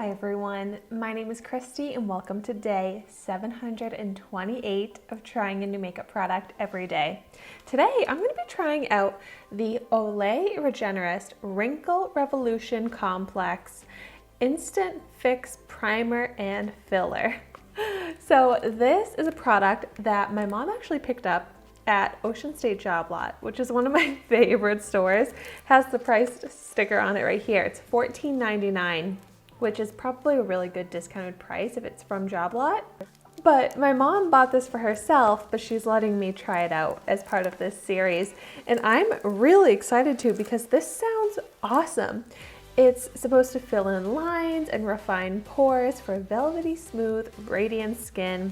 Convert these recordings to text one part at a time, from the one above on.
Hi everyone, my name is Christy and welcome to day 728 of trying a new makeup product every day. Today I'm going to be trying out the Olay Regenerist Wrinkle Revolution Complex Instant Fix Primer and Filler. So this is a product that my mom actually picked up at Ocean State Job Lot, which is one of my favorite stores. Has the price sticker on it right here. It's $14.99. which is probably a really good discounted price if it's from Job Lot. But my mom bought this for herself, but she's letting me try it out as part of this series. And I'm really excited too because this sounds awesome. It's supposed to fill in lines and refine pores for velvety smooth, radiant skin.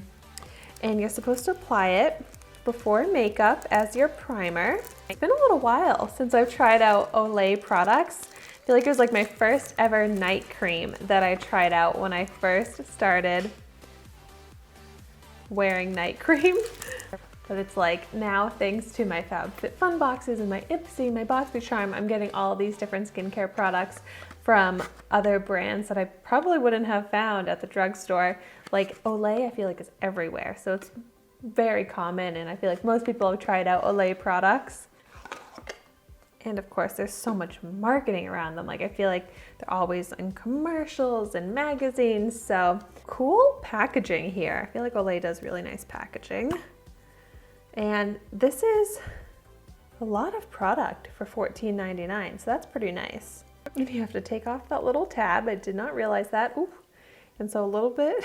And you're supposed to apply it before makeup as your primer. It's been a little while since I've tried out Olay products. I feel like it was like my first ever night cream that I tried out when I first started wearing night cream. But it's like now, thanks to my FabFitFun boxes and my Ipsy, my Boxy Charm, I'm getting all these different skincare products from other brands that I probably wouldn't have found at the drugstore. Like Olay, I feel like is everywhere. So it's very common and I feel like most people have tried out Olay products. And of course, there's so much marketing around them. Like I feel like they're always in commercials and magazines. So cool packaging here. I feel like Olay does really nice packaging. And this is a lot of product for $14.99. So that's pretty nice. And you have to take off that little tab. I did not realize that. Ooh. And so a little bit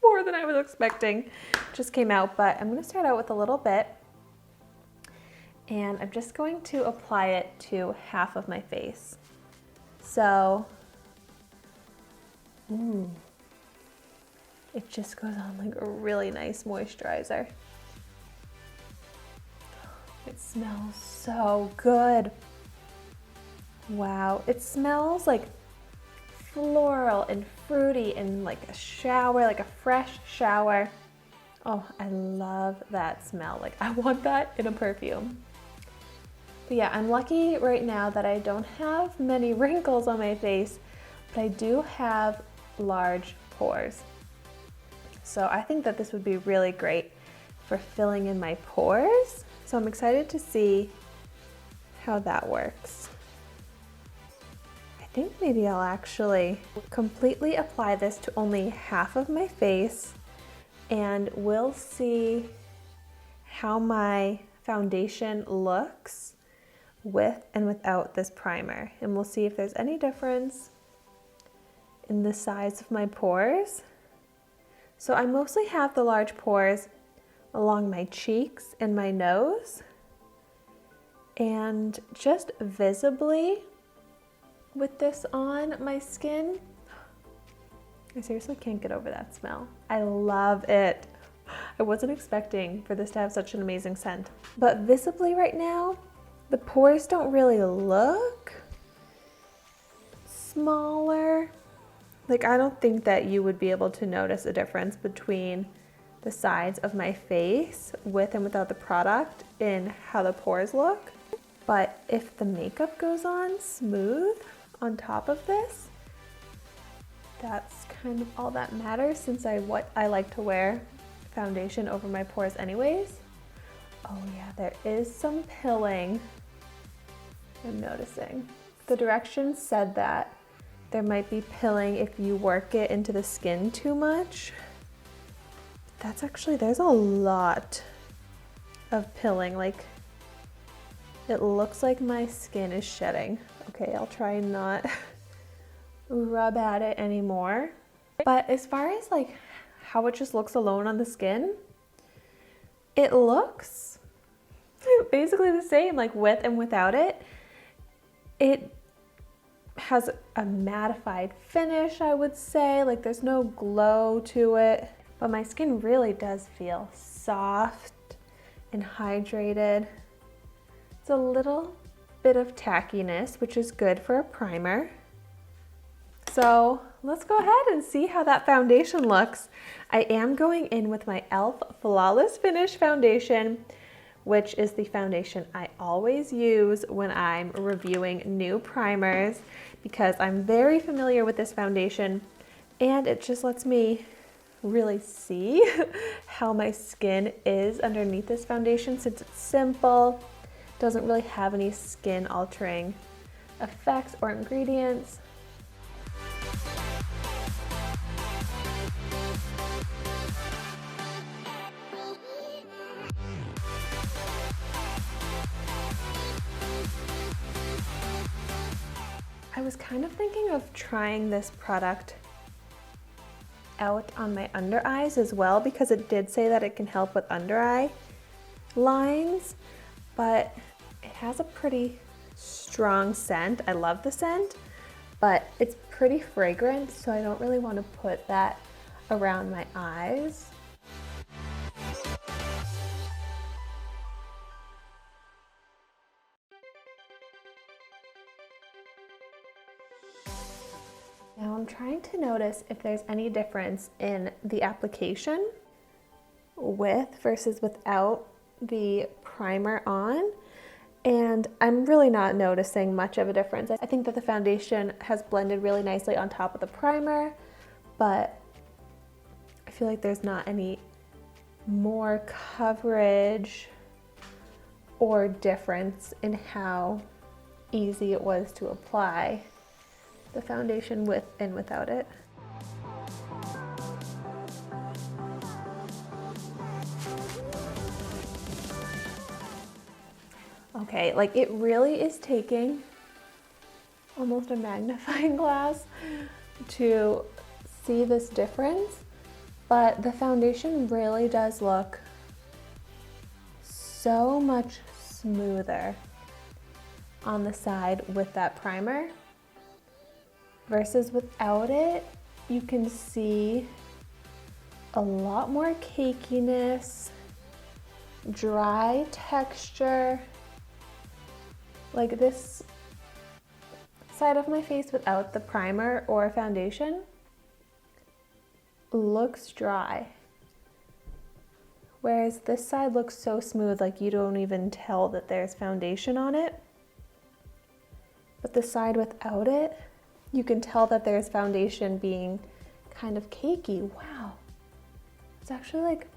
more than I was expecting just came out. But I'm gonna start out with a little bit. And I'm just going to apply it to half of my face. So, it just goes on like a really nice moisturizer. It smells so good. Wow, it smells like floral and fruity and like a shower, like a fresh shower. Oh, I love that smell. Like I want that in a perfume. But yeah, I'm lucky right now that I don't have many wrinkles on my face, but I do have large pores. So I think that this would be really great for filling in my pores. So I'm excited to see how that works. I think maybe I'll actually completely apply this to only half of my face and we'll see how my foundation looks with and without this primer. And we'll see if there's any difference in the size of my pores. So I mostly have the large pores along my cheeks and my nose. And just visibly with this on my skin, I seriously can't get over that smell. I love it. I wasn't expecting for this to have such an amazing scent. But visibly right now, the pores don't really look smaller. Like I don't think that you would be able to notice a difference between the sides of my face with and without the product in how the pores look. But if the makeup goes on smooth on top of this, that's kind of all that matters since I like to wear foundation over my pores anyways. Oh yeah, there is some pilling I'm noticing. The directions said that there might be pilling if you work it into the skin too much. That's actually, there's a lot of pilling. Like it looks like my skin is shedding. Okay, I'll try and not rub at it anymore. But as far as like how it just looks alone on the skin, it looks basically the same, like with and without it. It has a mattified finish, I would say. Like there's no glow to it, but my skin really does feel soft and hydrated. It's a little bit of tackiness, which is good for a primer. So let's go ahead and see how that foundation looks. I am going in with my e.l.f. Flawless Finish Foundation, which is the foundation I always use when I'm reviewing new primers because I'm very familiar with this foundation and it just lets me really see how my skin is underneath this foundation, since it's simple, doesn't really have any skin altering effects or ingredients. I was kind of thinking of trying this product out on my under eyes as well, because it did say that it can help with under eye lines, but it has a pretty strong scent. I love the scent, but it's pretty fragrant, so I don't really want to put that around my eyes. Now I'm trying to notice if there's any difference in the application with versus without the primer on, and I'm really not noticing much of a difference. I think that the foundation has blended really nicely on top of the primer, but I feel like there's not any more coverage or difference in how easy it was to apply the foundation with and without it. Okay, like it really is taking almost a magnifying glass to see this difference, but the foundation really does look so much smoother on the side with that primer versus without it. You can see a lot more cakiness, dry texture. Like this side of my face without the primer or foundation looks dry, whereas this side looks so smooth, like you don't even tell that there's foundation on it. But the side without it, you can tell that there's foundation being kind of cakey. Wow, it's actually like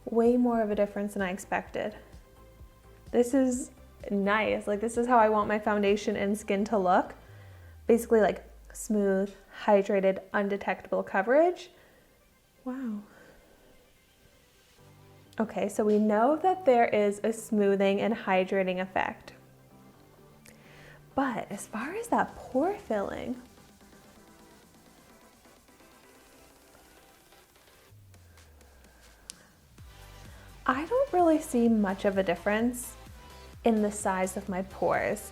way more of a difference than I expected. This is nice. Like this is how I want my foundation and skin to look. Basically like smooth, hydrated, undetectable coverage. Wow. Okay, so we know that there is a smoothing and hydrating effect. But as far as that pore filling, I don't really see much of a difference in the size of my pores.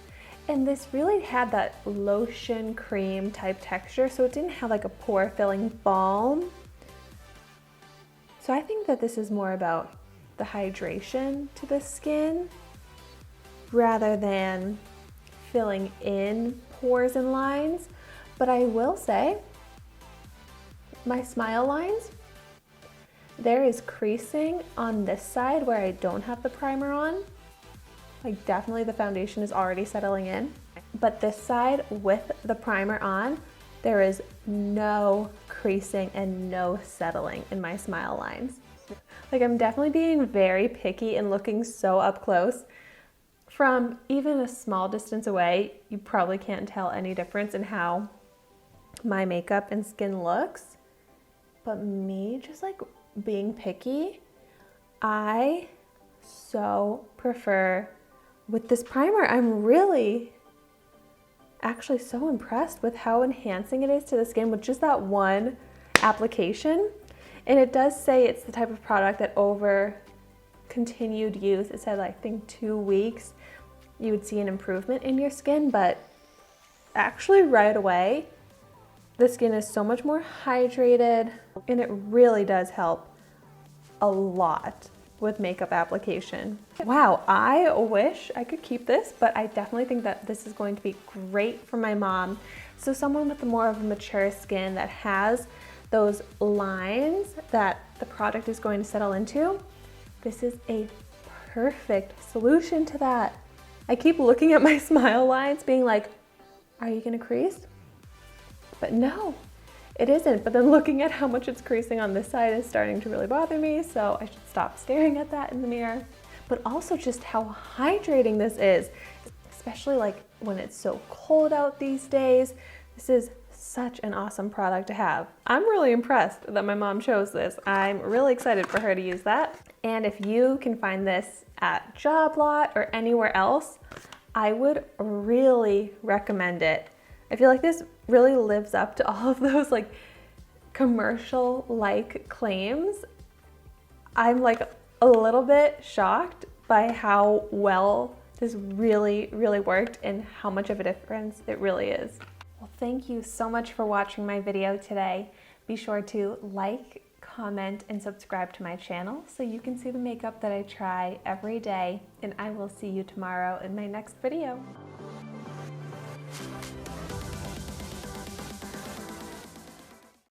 And this really had that lotion cream type texture, so it didn't have like a pore filling balm. So I think that this is more about the hydration to the skin rather than filling in pores and lines. But I will say, my smile lines, there is creasing on this side where I don't have the primer on. Like definitely the foundation is already settling in. But this side with the primer on, there is no creasing and no settling in my smile lines. Like I'm definitely being very picky and looking so up close. From even a small distance away, you probably can't tell any difference in how my makeup and skin looks. But me just like being picky, I so prefer with this primer. I'm really actually so impressed with how enhancing it is to the skin with just that one application. And it does say it's the type of product that over continued use, it said I think 2 weeks, you would see an improvement in your skin, but actually right away, the skin is so much more hydrated, and it really does help a lot with makeup application. Wow, I wish I could keep this, but I definitely think that this is going to be great for my mom. So someone with more of a mature skin that has those lines that the product is going to settle into, this is a perfect solution to that. I keep looking at my smile lines being like, are you gonna crease? But no, it isn't. But then looking at how much it's creasing on this side is starting to really bother me, so I should stop staring at that in the mirror. But also just how hydrating this is, especially like when it's so cold out these days. This is such an awesome product to have. I'm really impressed that my mom chose this. I'm really excited for her to use that. And if you can find this at Job Lot or anywhere else, I would really recommend it. I feel like this really lives up to all of those like commercial-like claims. I'm like a little bit shocked by how well this really worked and how much of a difference it really is. Well, thank you so much for watching my video today. Be sure to like, comment, and subscribe to my channel so you can see the makeup that I try every day, and I will see you tomorrow in my next video.